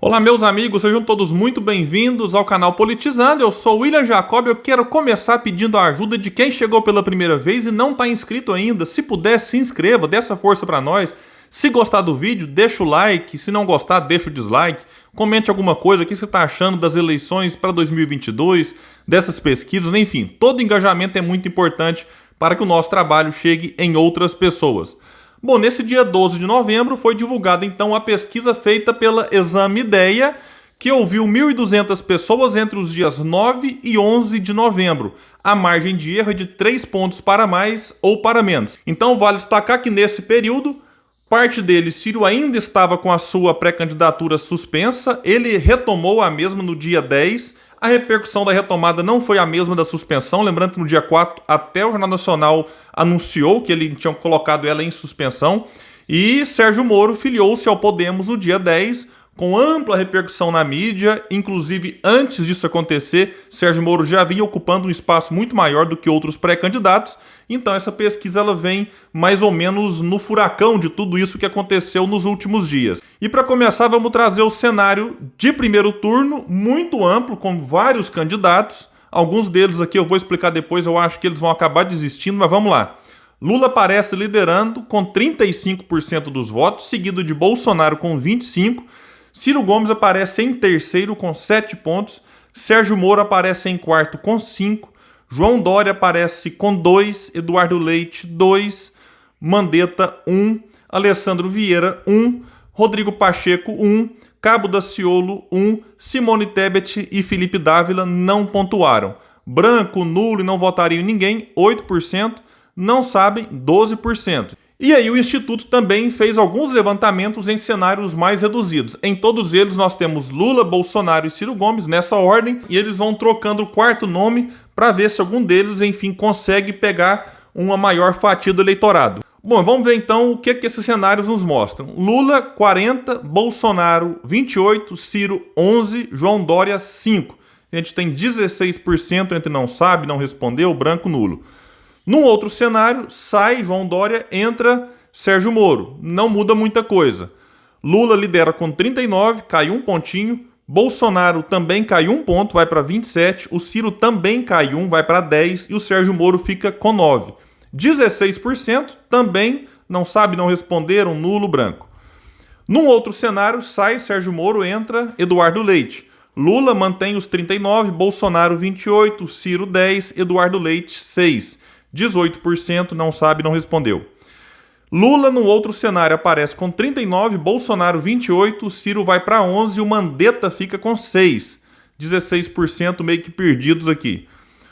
Olá, meus amigos, sejam todos muito bem-vindos ao canal Politizando. Eu sou o William Jacob e eu quero começar pedindo a ajuda de quem chegou pela primeira vez e não está inscrito ainda. Se puder, se inscreva, dê essa força para nós. Se gostar do vídeo, deixa o like. Se não gostar, deixa o dislike. Comente alguma coisa, o que você está achando das eleições para 2022, dessas pesquisas, enfim. Todo engajamento é muito importante para que o nosso trabalho chegue em outras pessoas. Bom, nesse dia 12 de novembro foi divulgada então a pesquisa feita pela Exame Ideia, que ouviu 1.200 pessoas entre os dias 9 e 11 de novembro. A margem de erro é de 3 pontos para mais ou para menos. Então vale destacar que nesse período, parte deles, Ciro ainda estava com a sua pré-candidatura suspensa, ele retomou a mesma no dia 10. A repercussão da retomada não foi a mesma da suspensão, lembrando que no dia 4 até o Jornal Nacional anunciou que ele tinha colocado ela em suspensão, e Sérgio Moro filiou-se ao Podemos no dia 10, com ampla repercussão na mídia. Inclusive, antes disso acontecer, Sérgio Moro já vinha ocupando um espaço muito maior do que outros pré-candidatos. Então essa pesquisa ela vem mais ou menos no furacão de tudo isso que aconteceu nos últimos dias. E para começar, vamos trazer o cenário de primeiro turno, muito amplo, com vários candidatos. Alguns deles aqui eu vou explicar depois, eu acho que eles vão acabar desistindo, mas vamos lá. Lula aparece liderando com 35% dos votos, seguido de Bolsonaro com 25%. Ciro Gomes aparece em terceiro com 7 pontos. Sérgio Moro aparece em quarto com 5. João Dória aparece com 2, Eduardo Leite 2, Mandetta 1, Alessandro Vieira 1, Rodrigo Pacheco 1, Cabo Daciolo 1, Simone Tebet e Felipe Dávila não pontuaram. Branco, nulo e não votaria em ninguém, 8%, não sabem, 12%. E aí o Instituto também fez alguns levantamentos em cenários mais reduzidos. Em todos eles nós temos Lula, Bolsonaro e Ciro Gomes nessa ordem, e eles vão trocando o quarto nome para ver se algum deles, enfim, consegue pegar uma maior fatia do eleitorado. Bom, vamos ver então o que esses cenários nos mostram. Lula, 40, Bolsonaro, 28, Ciro, 11, João Dória, 5. A gente tem 16% entre não sabe, não respondeu, branco, nulo. Num outro cenário, sai João Dória, entra Sérgio Moro. Não muda muita coisa. Lula lidera com 39, cai um pontinho. Bolsonaro também cai um ponto, vai para 27. O Ciro também cai um, vai para 10. E o Sérgio Moro fica com 9. 16% também não sabe, não responderam, nulo, branco. Num outro cenário, sai Sérgio Moro, entra Eduardo Leite. Lula mantém os 39, Bolsonaro 28, Ciro 10, Eduardo Leite 6. 18% não sabe, não respondeu. Lula, no outro cenário, aparece com 39, Bolsonaro 28, Ciro vai para 11 e o Mandetta fica com 6. 16% meio que perdidos aqui.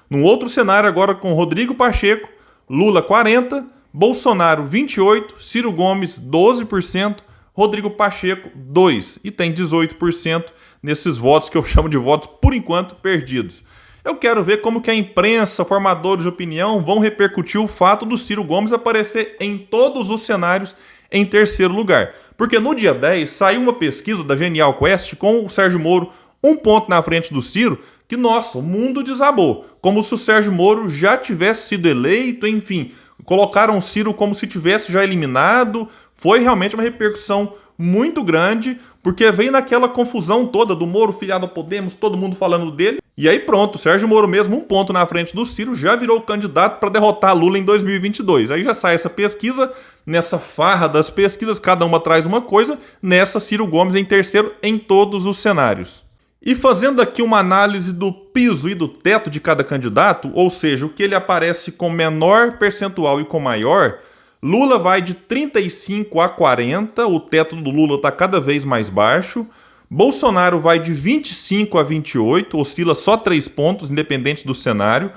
No outro cenário, agora com Rodrigo Pacheco, Lula 40, Bolsonaro 28, Ciro Gomes 12%, Rodrigo Pacheco 2%. E tem 18% nesses votos que eu chamo de votos, por enquanto, perdidos. Eu quero ver como que a imprensa, formadores de opinião vão repercutir o fato do Ciro Gomes aparecer em todos os cenários em terceiro lugar. Porque no dia 10 saiu uma pesquisa da Genial Quest com o Sérgio Moro um ponto na frente do Ciro, que, nossa, o mundo desabou. Como se o Sérgio Moro já tivesse sido eleito, enfim. Colocaram o Ciro como se tivesse já eliminado. Foi realmente uma repercussão muito grande, porque veio naquela confusão toda do Moro filiado ao Podemos, todo mundo falando dele. E aí pronto, Sérgio Moro mesmo, um ponto na frente do Ciro, já virou candidato para derrotar Lula em 2022. Aí já sai essa pesquisa, nessa farra das pesquisas, cada uma traz uma coisa, nessa Ciro Gomes em terceiro em todos os cenários. E fazendo aqui uma análise do piso e do teto de cada candidato, ou seja, o que ele aparece com menor percentual e com maior, Lula vai de 35 a 40, o teto do Lula está cada vez mais baixo. Bolsonaro vai de 25 a 28, oscila só 3 pontos, independente do cenário.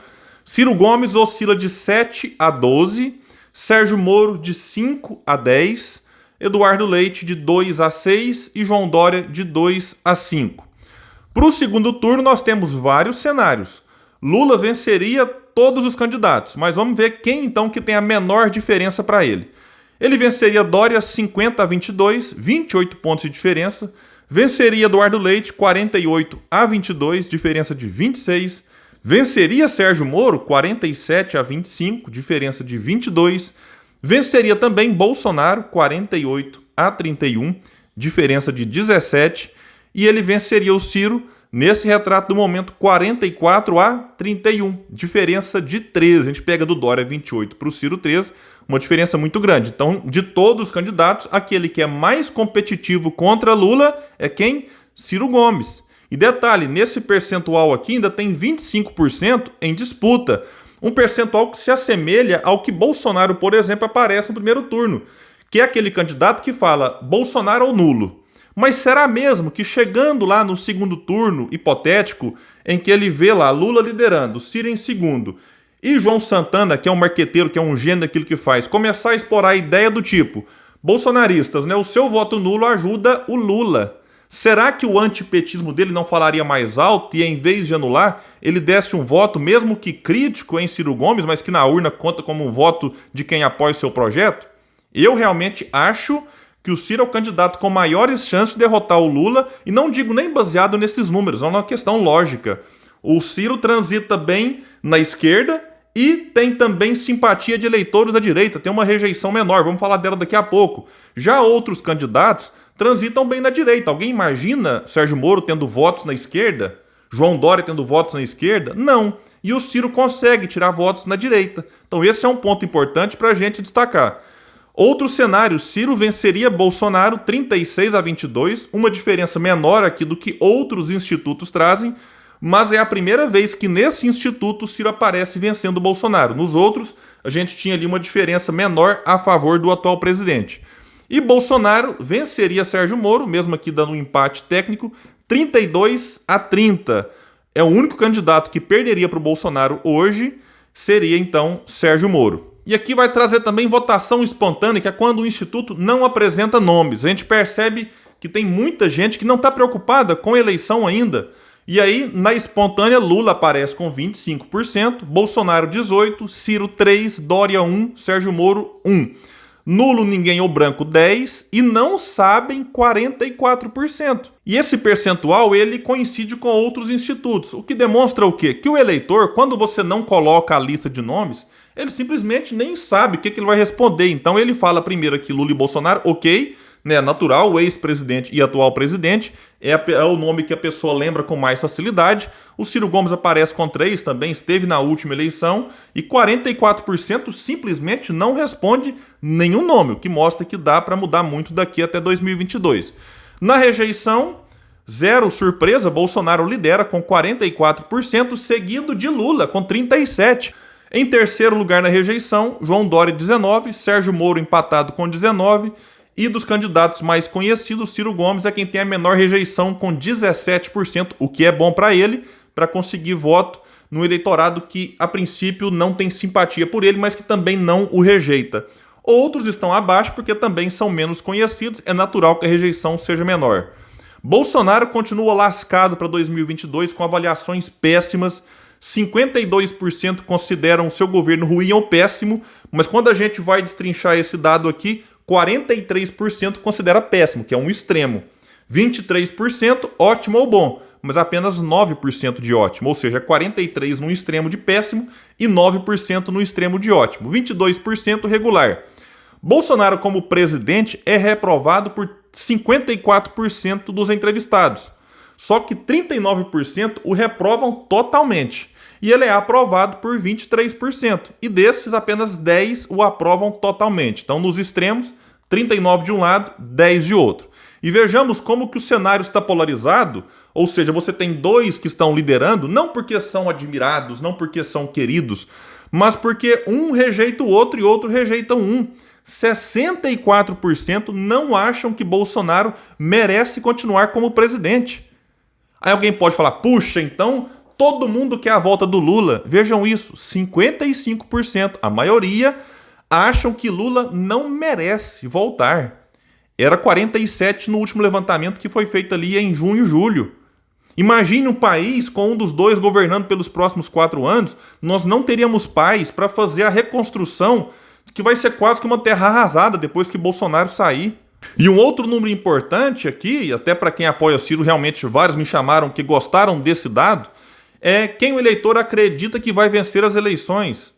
Ciro Gomes oscila de 7 a 12. Sérgio Moro de 5 a 10. Eduardo Leite de 2 a 6 e João Dória de 2 a 5. Para o segundo turno, nós temos vários cenários. Lula venceria todos os candidatos, mas vamos ver quem então que tem a menor diferença para ele. Ele venceria Dória 50 a 22, 28 pontos de diferença. Venceria Eduardo Leite 48 a 22, diferença de 26. Venceria Sérgio Moro 47 a 25, diferença de 22. Venceria também Bolsonaro 48 a 31, diferença de 17. e ele venceria o Ciro nesse retrato do momento 44-31, diferença de 13. A gente pega do Dória 28 para o Ciro 13, uma diferença muito grande. Então, de todos os candidatos, aquele que é mais competitivo contra Lula é quem? Ciro Gomes. E detalhe, nesse percentual aqui ainda tem 25% em disputa. Um percentual que se assemelha ao que Bolsonaro, por exemplo, aparece no primeiro turno, que é aquele candidato que fala Bolsonaro ou nulo. Mas será mesmo que chegando lá no segundo turno, hipotético, em que ele vê lá Lula liderando, Ciro em segundo, e João Santana, que é um marqueteiro, que é um gênio daquilo que faz, começar a explorar a ideia do tipo, bolsonaristas, né, o seu voto nulo ajuda o Lula. Será que o antipetismo dele não falaria mais alto e, em vez de anular, ele desse um voto, mesmo que crítico em Ciro Gomes, mas que na urna conta como um voto de quem apoia o seu projeto? Eu realmente acho que o Ciro é o candidato com maiores chances de derrotar o Lula, e não digo nem baseado nesses números, é uma questão lógica. O Ciro transita bem na esquerda e tem também simpatia de eleitores da direita, tem uma rejeição menor, vamos falar dela daqui a pouco. Já outros candidatos transitam bem na direita. Alguém imagina Sérgio Moro tendo votos na esquerda? João Dória tendo votos na esquerda? Não. E o Ciro consegue tirar votos na direita. Então esse é um ponto importante para a gente destacar. Outro cenário, Ciro venceria Bolsonaro 36-22, uma diferença menor aqui do que outros institutos trazem, mas é a primeira vez que nesse instituto Ciro aparece vencendo Bolsonaro. Nos outros, a gente tinha ali uma diferença menor a favor do atual presidente. E Bolsonaro venceria Sérgio Moro, mesmo aqui dando um empate técnico, 32-30. É o único candidato que perderia para o Bolsonaro hoje, seria então Sérgio Moro. E aqui vai trazer também votação espontânea, que é quando o Instituto não apresenta nomes. A gente percebe que tem muita gente que não está preocupada com a eleição ainda. E aí, na espontânea, Lula aparece com 25%, Bolsonaro 18%, Ciro 3%, Dória 1%, Sérgio Moro 1%. Nulo, ninguém ou branco 10% e não sabem 44%. E esse percentual ele coincide com outros institutos, o que demonstra o quê? Que o eleitor, quando você não coloca a lista de nomes, ele simplesmente nem sabe o que ele vai responder. Então ele fala primeiro aqui Lula e Bolsonaro, ok, né, natural, o ex-presidente e atual presidente, é o nome que a pessoa lembra com mais facilidade. O Ciro Gomes aparece com 3%, também esteve na última eleição, e 44% simplesmente não responde nenhum nome, o que mostra que dá para mudar muito daqui até 2022. Na rejeição, zero surpresa, Bolsonaro lidera com 44%, seguido de Lula com 37%. Em terceiro lugar na rejeição, João Dória 19%, Sérgio Moro empatado com 19%, e dos candidatos mais conhecidos, Ciro Gomes é quem tem a menor rejeição com 17%, o que é bom para ele, para conseguir voto no eleitorado que, a princípio, não tem simpatia por ele, mas que também não o rejeita. Outros estão abaixo porque também são menos conhecidos, é natural que a rejeição seja menor. Bolsonaro continua lascado para 2022 com avaliações péssimas, 52% consideram o seu governo ruim ou péssimo, mas quando a gente vai destrinchar esse dado aqui, 43% considera péssimo, que é um extremo. 23% ótimo ou bom, mas apenas 9% de ótimo, ou seja, 43% no extremo de péssimo e 9% no extremo de ótimo, 22% regular. Bolsonaro como presidente é reprovado por 54% dos entrevistados, só que 39% o reprovam totalmente. E ele é aprovado por 23%. E desses, apenas 10% o aprovam totalmente. Então, nos extremos, 39% de um lado, 10% de outro. E vejamos como que o cenário está polarizado, ou seja, você tem dois que estão liderando, não porque são admirados, não porque são queridos, mas porque um rejeita o outro e outro rejeita um. 64% não acham que Bolsonaro merece continuar como presidente. Aí alguém pode falar, puxa, então todo mundo quer a volta do Lula. Vejam isso, 55%, a maioria, acham que Lula não merece voltar. Era 47% no último levantamento que foi feito ali em junho e julho. Imagine um país com um dos dois governando pelos próximos 4 anos, nós não teríamos paz para fazer a reconstrução, que vai ser quase que uma terra arrasada depois que Bolsonaro sair. E um outro número importante aqui, até para quem apoia o Ciro, realmente vários me chamaram que gostaram desse dado, é quem o eleitor acredita que vai vencer as eleições.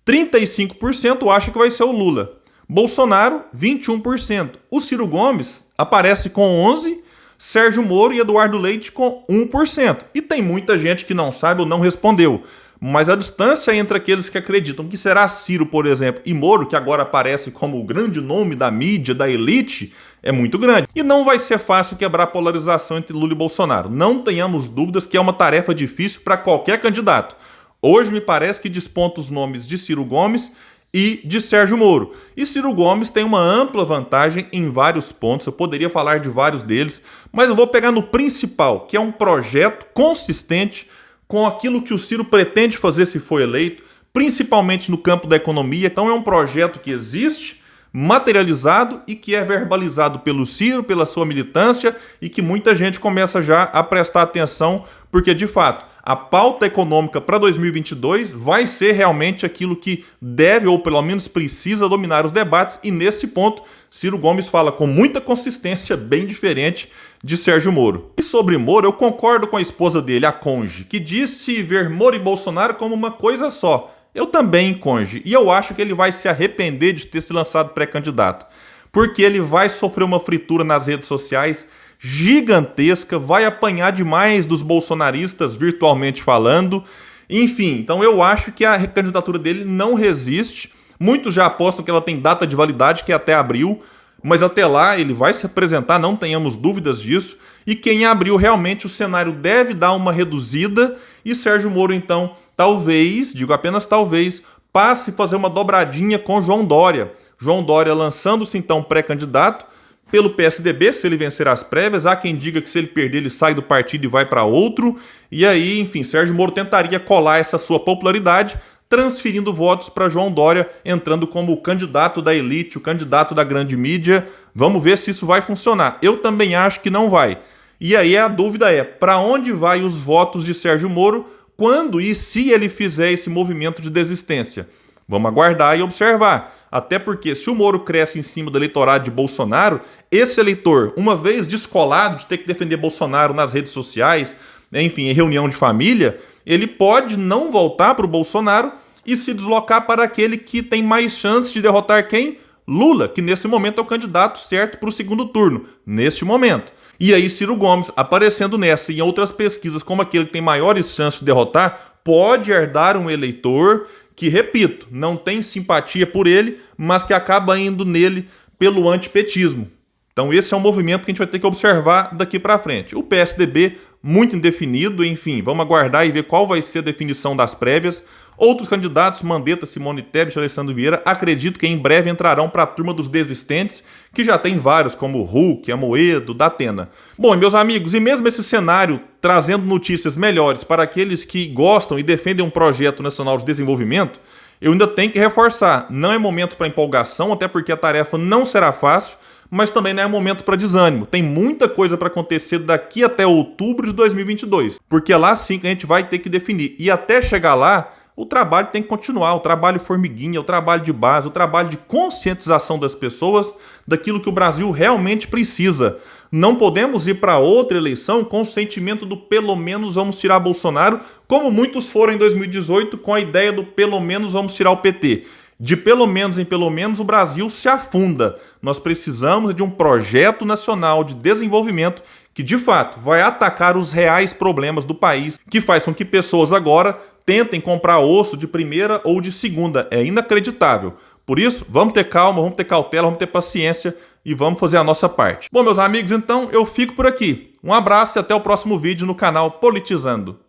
35% acha que vai ser o Lula. Bolsonaro, 21%. O Ciro Gomes aparece com 11%, Sérgio Moro e Eduardo Leite com 1%. E tem muita gente que não sabe ou não respondeu. Mas a distância entre aqueles que acreditam que será Ciro, por exemplo, e Moro, que agora aparece como o grande nome da mídia, da elite, é muito grande. E não vai ser fácil quebrar a polarização entre Lula e Bolsonaro. Não tenhamos dúvidas que é uma tarefa difícil para qualquer candidato. Hoje me parece que desponta os nomes de Ciro Gomes e de Sérgio Moro. E Ciro Gomes tem uma ampla vantagem em vários pontos, eu poderia falar de vários deles, mas eu vou pegar no principal, que é um projeto consistente com aquilo que o Ciro pretende fazer se for eleito, principalmente no campo da economia. Então é um projeto que existe, materializado e que é verbalizado pelo Ciro, pela sua militância e que muita gente começa já a prestar atenção, porque de fato a pauta econômica para 2022 vai ser realmente aquilo que deve ou pelo menos precisa dominar os debates, e nesse ponto Ciro Gomes fala com muita consistência, bem diferente de Sérgio Moro. E sobre Moro, eu concordo com a esposa dele, a Conge, que disse ver Moro e Bolsonaro como uma coisa só. Eu também, Conge, e eu acho que ele vai se arrepender de ter se lançado pré-candidato, porque ele vai sofrer uma fritura nas redes sociais gigantesca, vai apanhar demais dos bolsonaristas virtualmente falando, enfim, então eu acho que a candidatura dele não resiste. Muitos já apostam que ela tem data de validade, que é até abril, mas até lá ele vai se apresentar, não tenhamos dúvidas disso, e que em abril realmente o cenário deve dar uma reduzida, e Sérgio Moro então talvez, digo apenas talvez, passe a fazer uma dobradinha com João Dória. João Dória lançando-se então pré-candidato pelo PSDB, se ele vencer as prévias. Há quem diga que se ele perder ele sai do partido e vai para outro, e aí, enfim, Sérgio Moro tentaria colar essa sua popularidade, transferindo votos para João Dória, entrando como o candidato da elite, o candidato da grande mídia. Vamos ver se isso vai funcionar. Eu também acho que não vai. E aí a dúvida é, para onde vai os votos de Sérgio Moro quando e se ele fizer esse movimento de desistência? Vamos aguardar e observar. Até porque se o Moro cresce em cima do eleitorado de Bolsonaro, esse eleitor, uma vez descolado de ter que defender Bolsonaro nas redes sociais, enfim, em reunião de família, ele pode não voltar para o Bolsonaro e se deslocar para aquele que tem mais chance de derrotar quem? Lula, que nesse momento é o candidato certo para o segundo turno, neste momento. E aí Ciro Gomes, aparecendo nessa e em outras pesquisas como aquele que tem maiores chances de derrotar, pode herdar um eleitor que, repito, não tem simpatia por ele, mas que acaba indo nele pelo antipetismo. Então esse é um movimento que a gente vai ter que observar daqui para frente. O PSDB, muito indefinido, enfim, vamos aguardar e ver qual vai ser a definição das prévias. Outros candidatos, Mandetta, Simone Tebet, Alessandro Vieira, acredito que em breve entrarão para a turma dos desistentes, que já tem vários, como o Huck, Amoedo, Datena. Bom, meus amigos, e mesmo esse cenário trazendo notícias melhores para aqueles que gostam e defendem um projeto nacional de desenvolvimento, eu ainda tenho que reforçar, não é momento para empolgação, até porque a tarefa não será fácil, mas também não é momento para desânimo. Tem muita coisa para acontecer daqui até outubro de 2022, porque é lá sim que a gente vai ter que definir. E até chegar lá, o trabalho tem que continuar, o trabalho formiguinha, o trabalho de base, o trabalho de conscientização das pessoas daquilo que o Brasil realmente precisa. Não podemos ir para outra eleição com o sentimento do pelo menos vamos tirar Bolsonaro, como muitos foram em 2018 com a ideia do pelo menos vamos tirar o PT. De pelo menos em pelo menos o Brasil se afunda. Nós precisamos de um projeto nacional de desenvolvimento que de fato vai atacar os reais problemas do país, que faz com que pessoas agora tentem comprar osso de primeira ou de segunda. É inacreditável. Por isso, vamos ter calma, vamos ter cautela, vamos ter paciência e vamos fazer a nossa parte. Bom, meus amigos, então eu fico por aqui. Um abraço e até o próximo vídeo no canal Politizando.